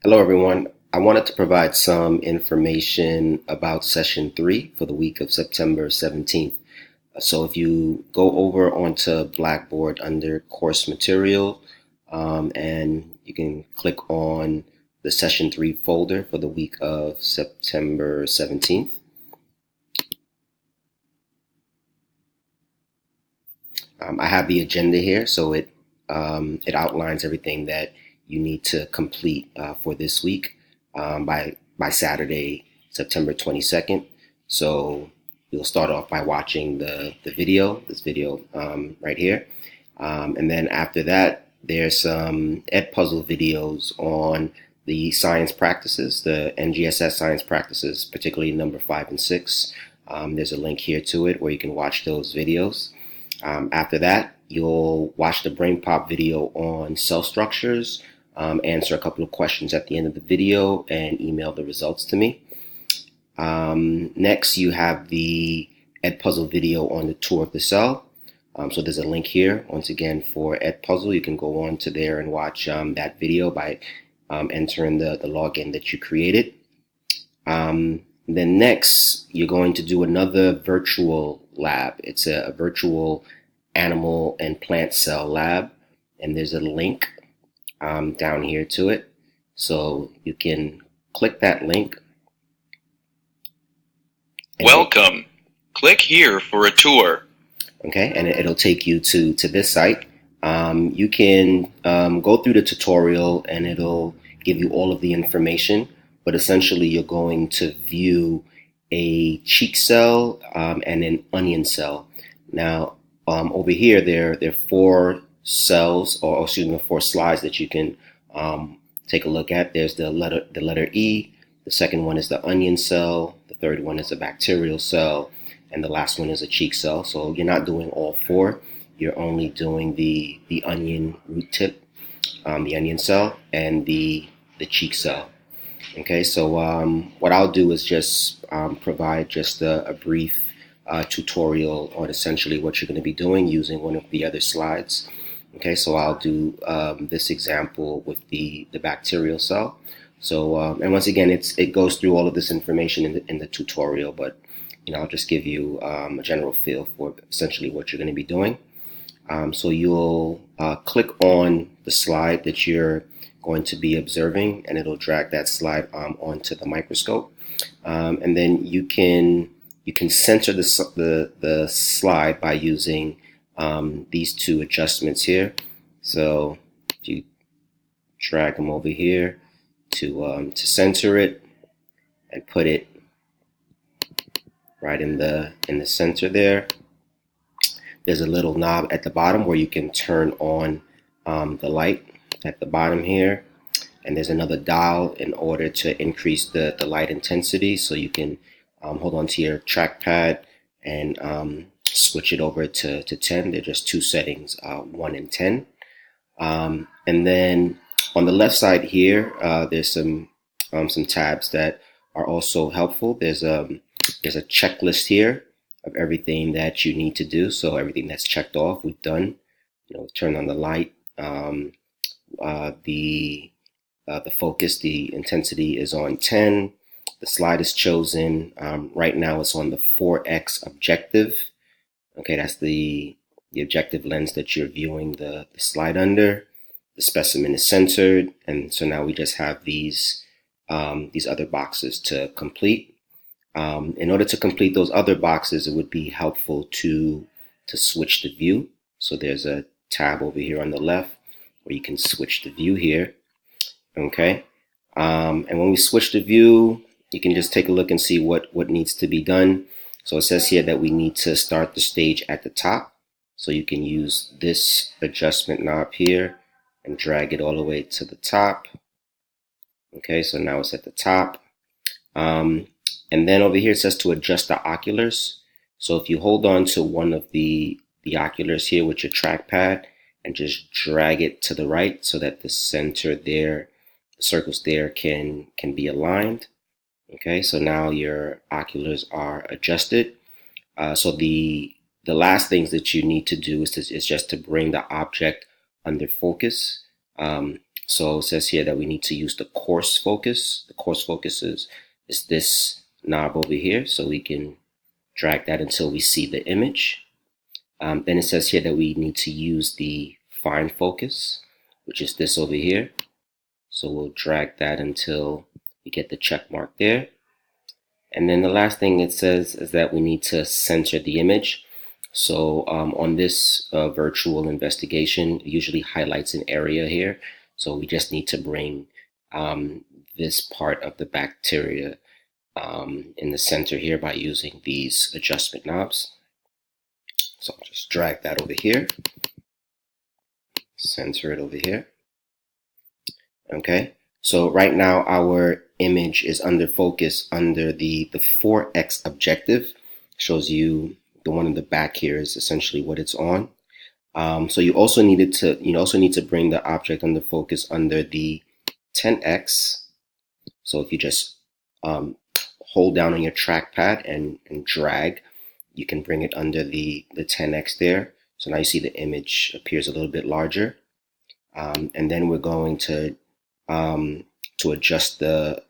Hello, everyone. I wanted to provide some information about session 3 for the week of September 17th. So if you go over onto Blackboard under course material, and you can click on the session 3 folder for the week of September 17th. I have the agenda here, so it outlines everything that you need to complete for this week by Saturday, September 22nd. So you'll start off by watching this video right here, and then after that, there's some Edpuzzle videos on the science practices, the NGSS science practices, particularly number 5 and 6. There's a link here to it where you can watch those videos. After that, you'll watch the Brain Pop video on cell structures, answer a couple of questions at the end of the video, and email the results to me. Next, you have the Edpuzzle video on the tour of the cell. So there's a link here, once again, for Edpuzzle. You can go on to there and watch that video by entering the login that you created. Then next, you're going to do another virtual lab. It's a virtual animal and plant cell lab, and there's a link down here to it. So you can click that link. Welcome. Click here for a tour. Okay, and it'll take you to this site. You can go through the tutorial and it'll give you all of the information, but essentially you're going to view a cheek cell and an onion cell. Now, over here, there are 4 cells, or excuse me, 4 slides that you can take a look at. There's the letter E. The second one is the onion cell. The third one is a bacterial cell, and the last one is a cheek cell. So you're not doing all 4. You're only doing the onion root tip, the onion cell, and the cheek cell. Okay, so what I'll do is just provide just a brief tutorial on essentially what you're going to be doing using one of the other slides. Okay, so I'll do this example with the bacterial cell. So and once again, it goes through all of this information in the tutorial, but I'll just give you a general feel for essentially what you're going to be doing. So you'll click on the slide that you're going to be observing, and it'll drag that slide onto the microscope, and then you can center the slide by using these 2 adjustments here. So if you drag them over here to center it and put it right in the center there. There's a little knob at the bottom where you can turn on the light at the bottom here, and there's another dial in order to increase the light intensity, so you can hold on to your trackpad and switch it over to 10. They're just 2 settings, 1 and 10. And then on the left side here, there's some tabs that are also helpful. There's a checklist here of everything that you need to do. So everything that's checked off, we've done. Turn on the light. The focus, the intensity is on 10. The slide is chosen. Right now it's on the 4x objective. Okay, that's the objective lens that you're viewing the slide under. The specimen is centered, and so now we just have these other boxes to complete. In order to complete those other boxes, it would be helpful to switch the view. So there's a tab over here on the left where you can switch the view here. Okay, and when we switch the view, you can just take a look and see what needs to be done. So it says here that we need to start the stage at the top. So you can use this adjustment knob here and drag it all the way to the top. Okay, so now it's at the top. And then over here it says to adjust the oculars. So if you hold on to one of the oculars here with your trackpad and just drag it to the right so that the center there, the circles there can be aligned. Okay, so now your oculars are adjusted. So the last things that you need to do is just to bring the object under focus. So it says here that we need to use the coarse focus. The coarse focus is this knob over here. So we can drag that until we see the image. Then it says here that we need to use the fine focus, which is this over here. So we'll drag that until we get the check mark there. And then the last thing it says is that we need to center the image. So on this virtual investigation, it usually highlights an area here. So we just need to bring this part of the bacteria in the center here by using these adjustment knobs. So I'll just drag that over here, center it over here. Okay, so right now our image is under focus under the 4x objective. Shows you the one in the back here is essentially what it's on. So you also need to bring the object under focus under the 10x. So if you just hold down on your trackpad and drag, you can bring it under the 10x there. So now you see the image appears a little bit larger. And then we're going to adjust the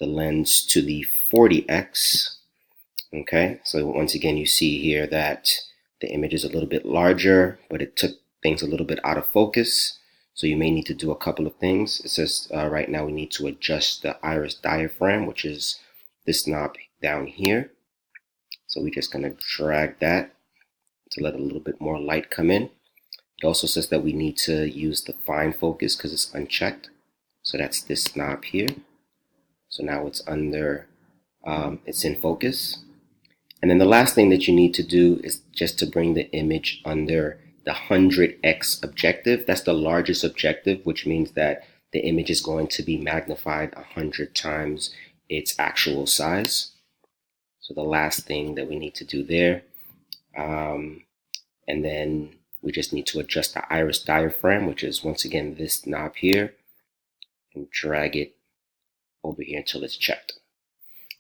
lens to the 40x. Okay, so once again, you see here that the image is a little bit larger, but it took things a little bit out of focus. So you may need to do a couple of things. It says right now we need to adjust the iris diaphragm, which is this knob down here. So we're just going to drag that to let a little bit more light come in. It also says that we need to use the fine focus because it's unchecked. So that's this knob here. So now it's under, it's in focus. And then the last thing that you need to do is just to bring the image under the 100x objective. That's the largest objective, which means that the image is going to be magnified 100 times its actual size. So the last thing that we need to do there. And then we just need to adjust the iris diaphragm, which is once again this knob here, and drag it over here until it's checked.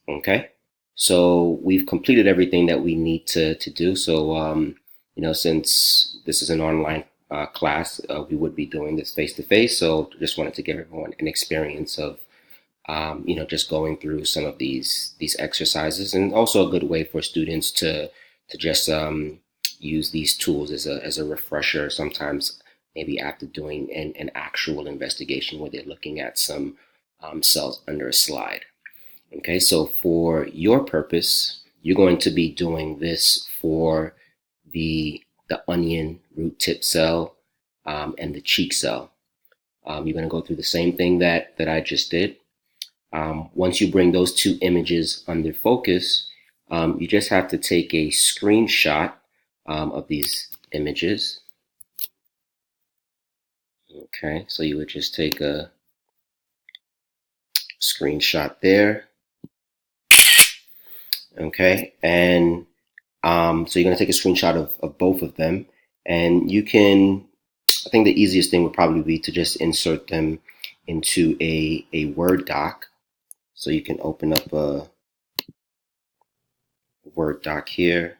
Okay, so we've completed everything that we need to do. So since this is an online class, we would be doing this face to face. So just wanted to give everyone an experience of just going through some of these exercises, and also a good way for students to just use these tools as a refresher. Sometimes maybe after doing an actual investigation where they're looking at some cells under a slide. Okay, so for your purpose, you're going to be doing this for the onion root tip cell and the cheek cell. You're going to go through the same thing that I just did. Once you bring those two images under focus, you just have to take a screenshot of these images. Okay, so you would just take a screenshot there. Okay, and so you're going to take a screenshot of both of them, and you can, I think the easiest thing would probably be to just insert them into a Word doc. So you can open up a Word doc here.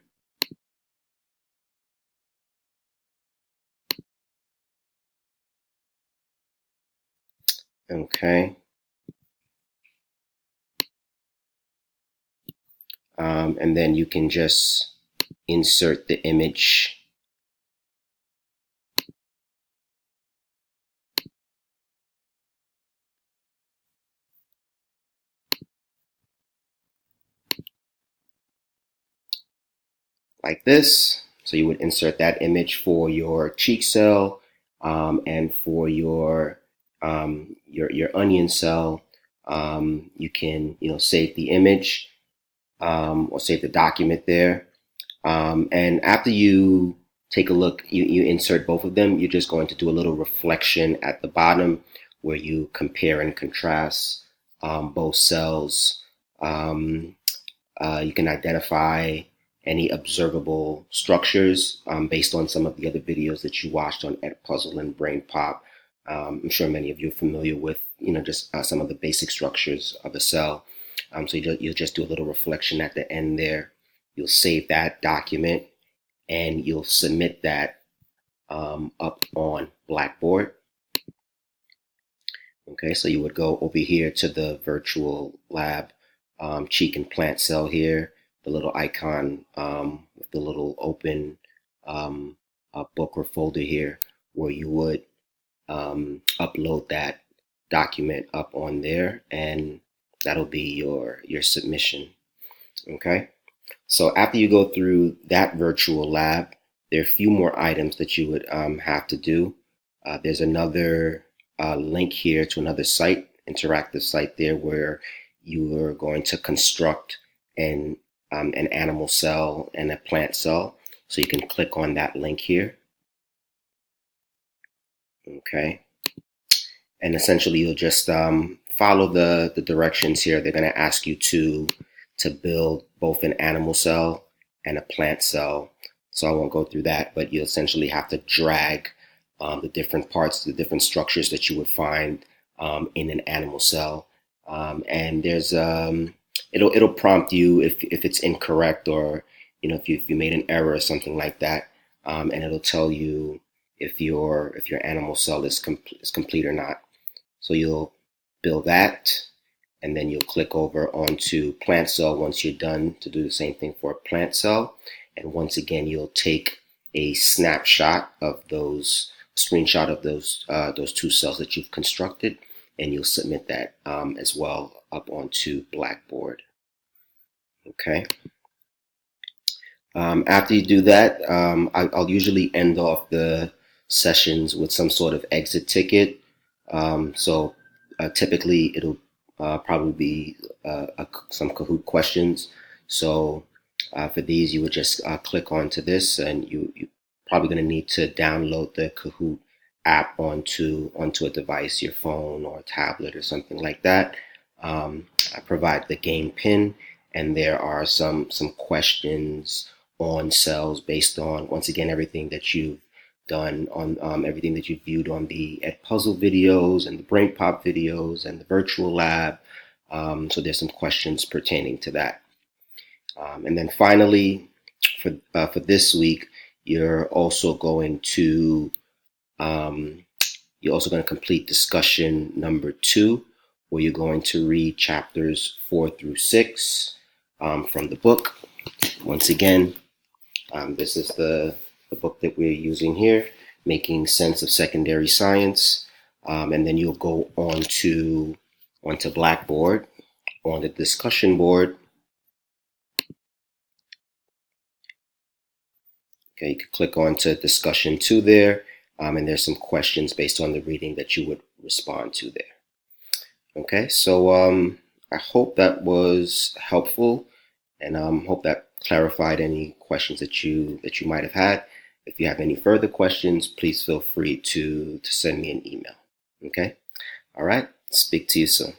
Okay. And then you can just insert the image like this. So you would insert that image for your cheek cell and for your onion cell. You can save the image or save the document there. And after you take a look, you insert both of them. You're just going to do a little reflection at the bottom where you compare and contrast both cells. You can identify any observable structures based on some of the other videos that you watched on Edpuzzle and Brain Pop. I'm sure many of you are familiar with, just some of the basic structures of a cell. So you'll just do a little reflection at the end there. You'll save that document and you'll submit that up on Blackboard. Okay, so you would go over here to the virtual lab cheek and plant cell here, the little icon with the little open um, book or folder here, where you would upload that document up on there, and that'll be your submission. Okay, so after you go through that virtual lab, there are a few more items that you would have to do. There's another link here to another site, interactive site there, where you are going to construct an animal cell and a plant cell. So you can click on that link here. Okay, and essentially you'll just follow the directions here. They're going to ask you to build both an animal cell and a plant cell. So I won't go through that, but you essentially have to drag the different parts, the different structures that you would find in an animal cell. And there's it'll prompt you if it's incorrect, or if you made an error or something like that, and it'll tell you if your animal cell is complete or not. So you'll build that, and then you'll click over onto plant cell once you're done to do the same thing for a plant cell. And once again, you'll take a snapshot of those, screenshot of those two cells that you've constructed, and you'll submit that as well up onto Blackboard. Okay. After you do that, I'll usually end off the sessions with some sort of exit ticket. So typically it'll probably be some Kahoot questions. So for these, you would just click onto this, and you're probably going to need to download the Kahoot app onto a device, your phone or a tablet or something like that. I provide the game pin, and there are some questions on cells based on, once again, everything that you've done on everything that you've viewed on the Edpuzzle videos and the Brain Pop videos and the virtual lab. So there's some questions pertaining to that. And then finally, for this week, you're also going to complete discussion number 2, where you're going to read chapters 4 through 6 from the book. Once again, this is the book that we're using here, Making Sense of Secondary Science. And then you'll go onto Blackboard, on the discussion board. Okay, you can click on to discussion 2 there, and there's some questions based on the reading that you would respond to there. Okay, so I hope that was helpful, and hope that clarified any questions that you might have had. If you have any further questions, please feel free to send me an email. Okay, all right, speak to you soon.